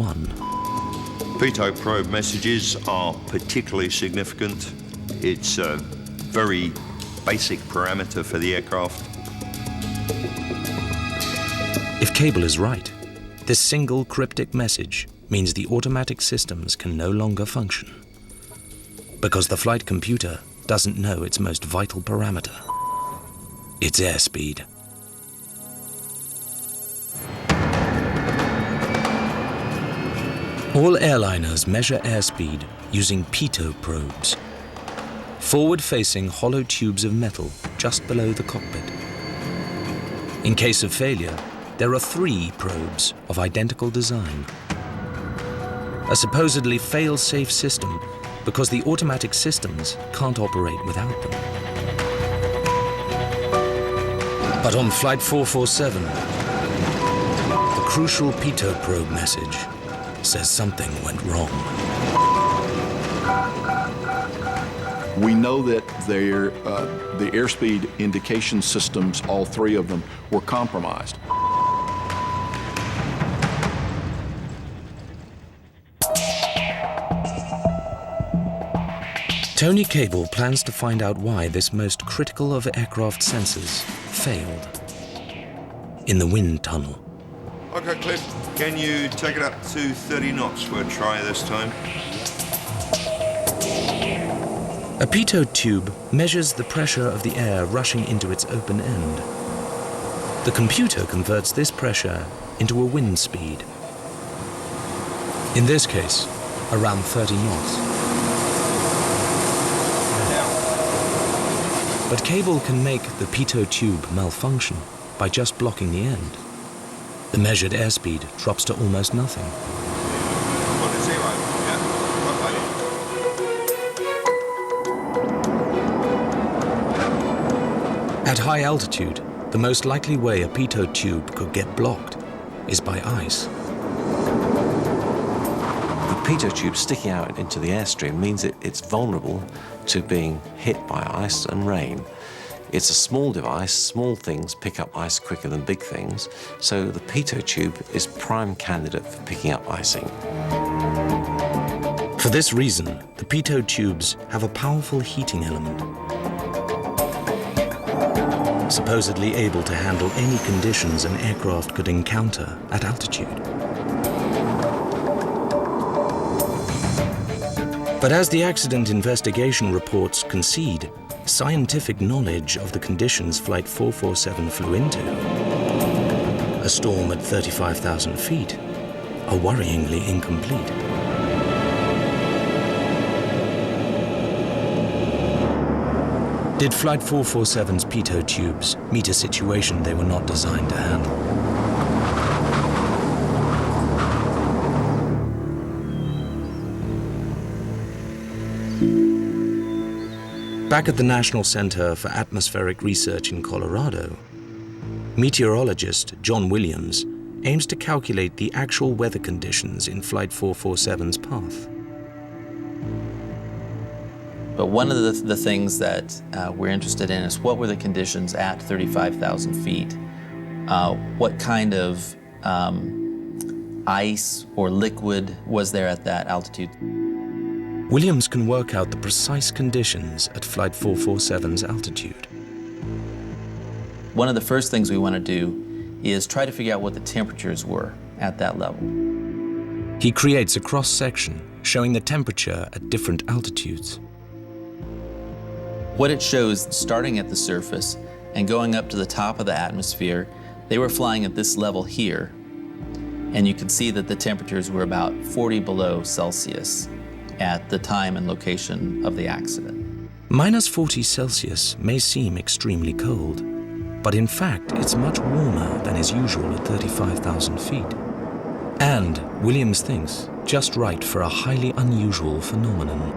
1. Pitot probe messages are particularly significant. It's a very basic parameter for the aircraft. If Cable is right, this single cryptic message means the automatic systems can no longer function, because the flight computer doesn't know its most vital parameter, its airspeed. All airliners measure airspeed using pitot probes, forward-facing hollow tubes of metal just below the cockpit. In case of failure, there are 3 probes of identical design. A supposedly fail-safe system because the automatic systems can't operate without them. But on Flight 447, the crucial pitot probe message says something went wrong. We know that the airspeed indication systems, all 3 of them, were compromised. Tony Cable plans to find out why this most critical of aircraft sensors failed in the wind tunnel. Okay, Cliff, can you take it up to 30 knots for a try this time? A pitot tube measures the pressure of the air rushing into its open end. The computer converts this pressure into a wind speed. In this case, around 30 knots. But Cable can make the pitot tube malfunction by just blocking the end. The measured airspeed drops to almost nothing. 1 to 0, yeah. At high altitude, the most likely way a pitot tube could get blocked is by ice. The pitot tube sticking out into the airstream means it's vulnerable to being hit by ice and rain. It's a small device, small things pick up ice quicker than big things, so the pitot tube is prime candidate for picking up icing. For this reason, the pitot tubes have a powerful heating element, supposedly able to handle any conditions an aircraft could encounter at altitude. But as the accident investigation reports concede, scientific knowledge of the conditions Flight 447 flew into, a storm at 35,000 feet, are worryingly incomplete. Did Flight 447's pitot tubes meet a situation they were not designed to handle? Back at the National Center for Atmospheric Research in Colorado, meteorologist John Williams aims to calculate the actual weather conditions in Flight 447's path. But one of the things that we're interested in is what were the conditions at 35,000 feet? What kind of ice or liquid was there at that altitude? Williams can work out the precise conditions at Flight 447's altitude. One of the first things we want to do is try to figure out what the temperatures were at that level. He creates a cross-section showing the temperature at different altitudes. What it shows, starting at the surface and going up to the top of the atmosphere, they were flying at this level here, and you can see that the temperatures were about 40 below Celsius at the time and location of the accident. Minus 40 Celsius may seem extremely cold, but in fact it's much warmer than is usual at 35,000 feet. And, Williams thinks, just right for a highly unusual phenomenon.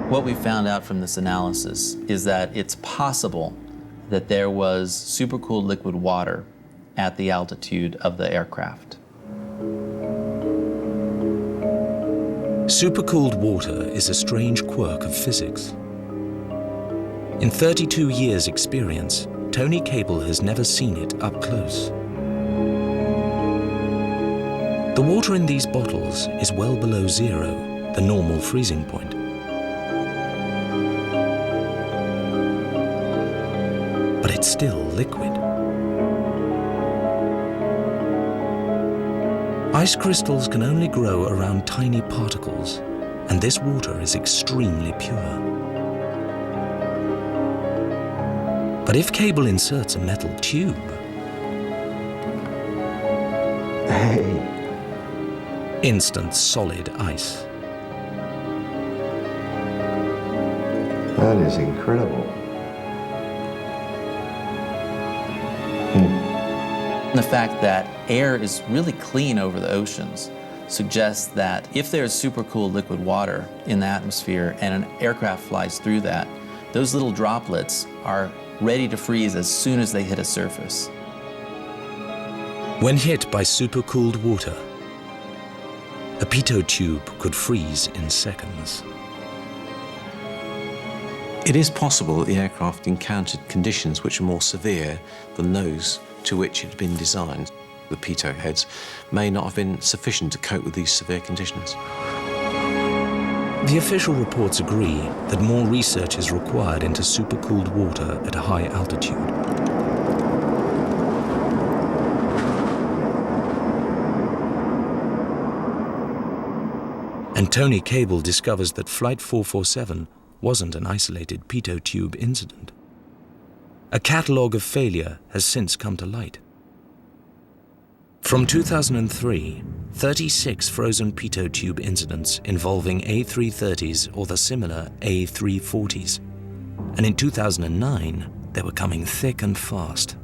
What we found out from this analysis is that it's possible that there was supercooled liquid water at the altitude of the aircraft. Supercooled water is a strange quirk of physics. In 32 years' experience, Tony Cable has never seen it up close. The water in these bottles is well below zero, the normal freezing point. But it's still liquid. Ice crystals can only grow around tiny particles, and this water is extremely pure. But if Cable inserts a metal tube, instant solid ice. That is incredible. The fact that air is really clean over the oceans suggests that if there's supercooled liquid water in the atmosphere and an aircraft flies through that, those little droplets are ready to freeze as soon as they hit a surface. When hit by supercooled water, a pitot tube could freeze in seconds. It is possible that the aircraft encountered conditions which are more severe than those to which it had been designed. The pitot heads may not have been sufficient to cope with these severe conditions. The official reports agree that more research is required into supercooled water at a high altitude. And Tony Cable discovers that Flight 447 wasn't an isolated pitot tube incident. A catalogue of failure has since come to light. From 2003, 36 frozen pitot tube incidents involving A330s or the similar A340s. And in 2009, they were coming thick and fast.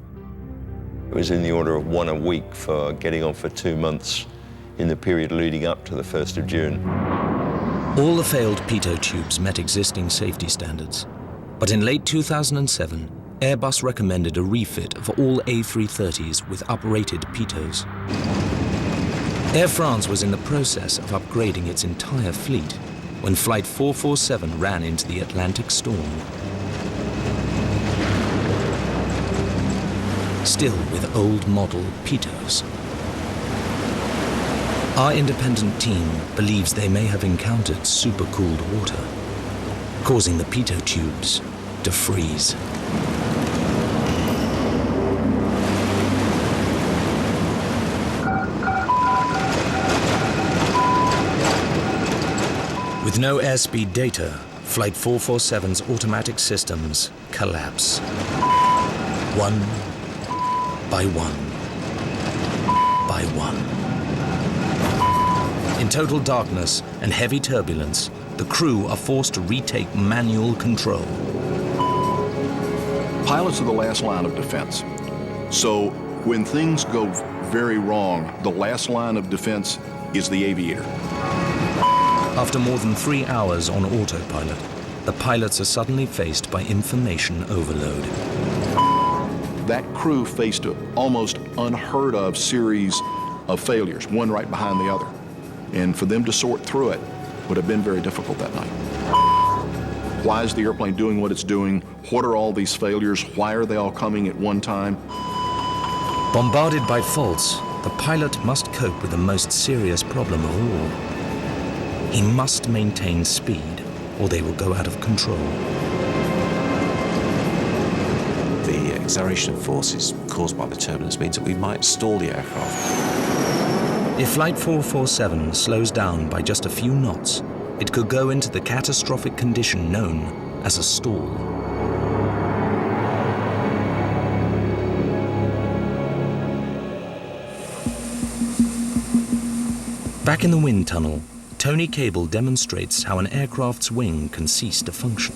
It was in the order of one a week for getting on for 2 months in the period leading up to the 1st of June. All the failed pitot tubes met existing safety standards. But in late 2007, Airbus recommended a refit of all A330s with uprated pitots. Air France was in the process of upgrading its entire fleet when Flight 447 ran into the Atlantic storm. Still with old model pitots. Our independent team believes they may have encountered supercooled water, causing the pitot tubes to freeze. With no airspeed data, Flight 447's automatic systems collapse. One by one by one. In total darkness and heavy turbulence, the crew are forced to retake manual control. Pilots are the last line of defense. So when things go very wrong, the last line of defense is the aviator. After more than 3 hours on autopilot, the pilots are suddenly faced by information overload. That crew faced an almost unheard of series of failures, one right behind the other. And for them to sort through it would have been very difficult that night. Why is the airplane doing what it's doing? What are all these failures? Why are they all coming at one time? Bombarded by faults, the pilot must cope with the most serious problem of all. He must maintain speed, or they will go out of control. The acceleration of forces caused by the turbulence means that we might stall the aircraft. If Flight 447 slows down by just a few knots, it could go into the catastrophic condition known as a stall. Back in the wind tunnel, Tony Cable demonstrates how an aircraft's wing can cease to function.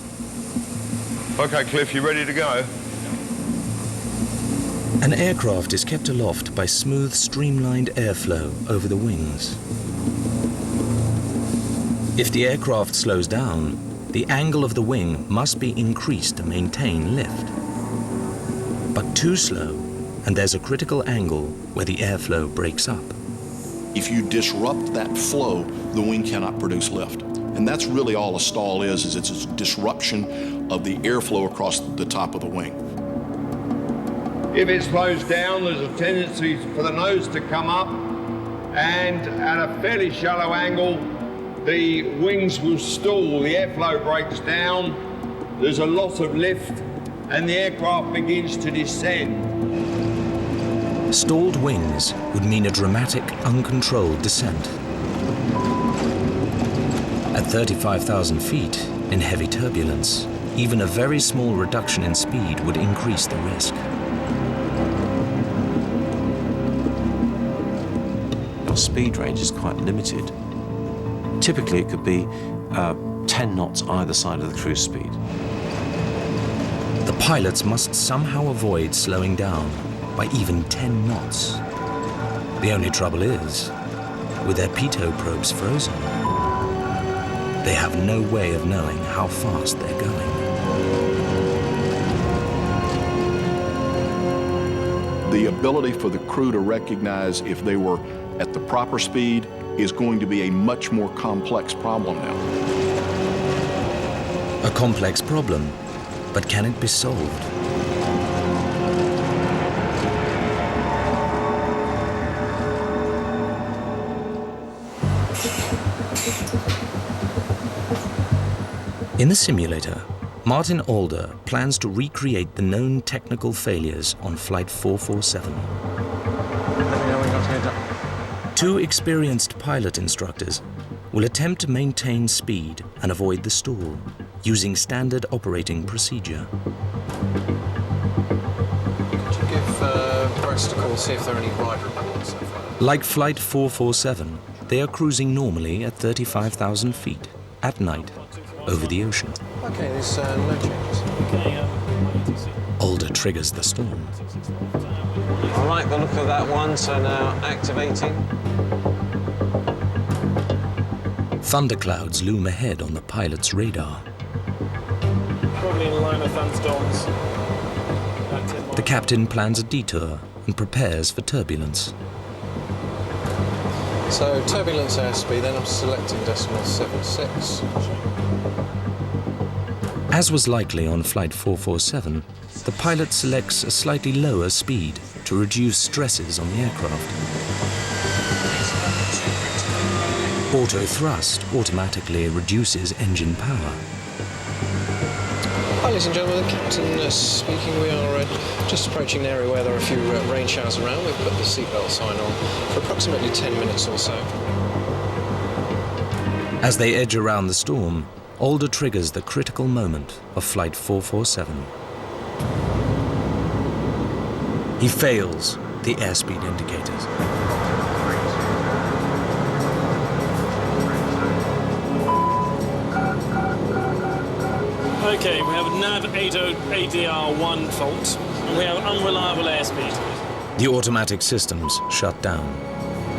Okay, Cliff, you ready to go? An aircraft is kept aloft by smooth, streamlined airflow over the wings. If the aircraft slows down, the angle of the wing must be increased to maintain lift. But too slow, and there's a critical angle where the airflow breaks up. If you disrupt that flow, the wing cannot produce lift. And that's really all a stall is it's a disruption of the airflow across the top of the wing. If it slows down, there's a tendency for the nose to come up and at a fairly shallow angle, the wings will stall, the airflow breaks down, there's a lot of lift, and the aircraft begins to descend. Stalled wings would mean a dramatic, uncontrolled descent. At 35,000 feet, in heavy turbulence, even a very small reduction in speed would increase the risk. Our speed range is quite limited. Typically, it could be 10 knots either side of the cruise speed. The pilots must somehow avoid slowing down by even 10 knots. The only trouble is, with their pitot probes frozen, they have no way of knowing how fast they're going. The ability for the crew to recognize if they were at the proper speed is going to be a much more complex problem now. A complex problem, but can it be solved? In the simulator, Martin Alder plans to recreate the known technical failures on Flight 447. Two experienced pilot instructors will attempt to maintain speed and avoid the stall using standard operating procedure. Could you give Brest a call, see if there are any ride reports so far? Like Flight 447, they are cruising normally at 35,000 feet at night over the ocean. Okay, there's no changes. Alder triggers the storm. I like the look of that one, so now activating. Thunderclouds loom ahead on the pilot's radar. Probably in line with thunderstorms. The captain plans a detour and prepares for turbulence. So turbulence airspeed, then I'm selecting decimal 76. As was likely on Flight 447, the pilot selects a slightly lower speed to reduce stresses on the aircraft. Auto thrust automatically reduces engine power. Hi, ladies and gentlemen, the captain speaking. We are just approaching an area where there are a few rain showers around. We've put the seatbelt sign on for approximately 10 minutes or so. As they edge around the storm, Alder triggers the critical moment of Flight 447. He fails the airspeed indicators. Okay, we have a nav ADR1 fault, and we have unreliable airspeed. The automatic systems shut down.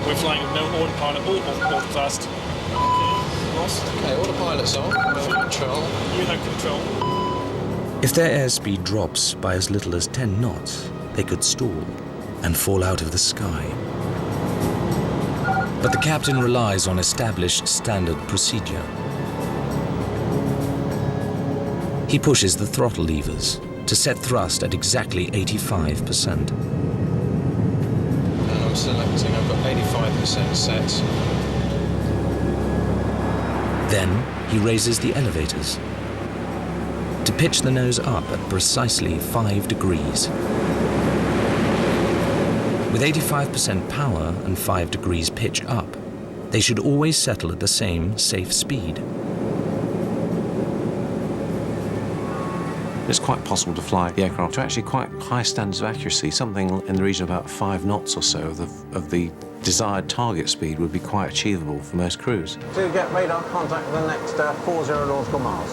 We're flying with no autopilot or thrust. Okay, lost. Okay, autopilot's on. Control. You have control. If their airspeed drops by as little as 10 knots, they could stall and fall out of the sky. But the captain relies on established standard procedure. He pushes the throttle levers to set thrust at exactly 85%. And I'm selecting, I've got 85% set. Then he raises the elevators to pitch the nose up at precisely 5 degrees. With 85% power and 5 degrees pitch up, they should always settle at the same safe speed. It's quite possible to fly the aircraft to actually quite high standards of accuracy. Something in the region of about 5 knots or so of the desired target speed would be quite achievable for most crews. To get radar contact with the next 40 nautical miles.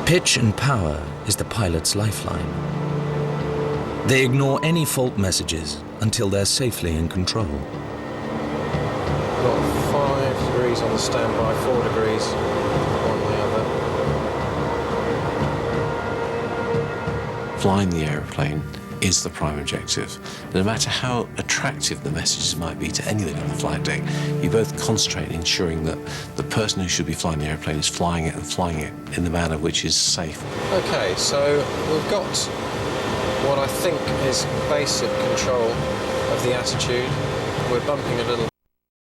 Pitch and power is the pilot's lifeline. They ignore any fault messages until they're safely in control. Got 5 degrees on the standby, 4 degrees on the other. Flying the aeroplane is the prime objective. No matter how attractive the messages might be to anything on the flight deck, you both concentrate on ensuring that the person who should be flying the aeroplane is flying it and flying it in the manner which is safe. Okay, so we've got what I think is basic control of the attitude. We're bumping a little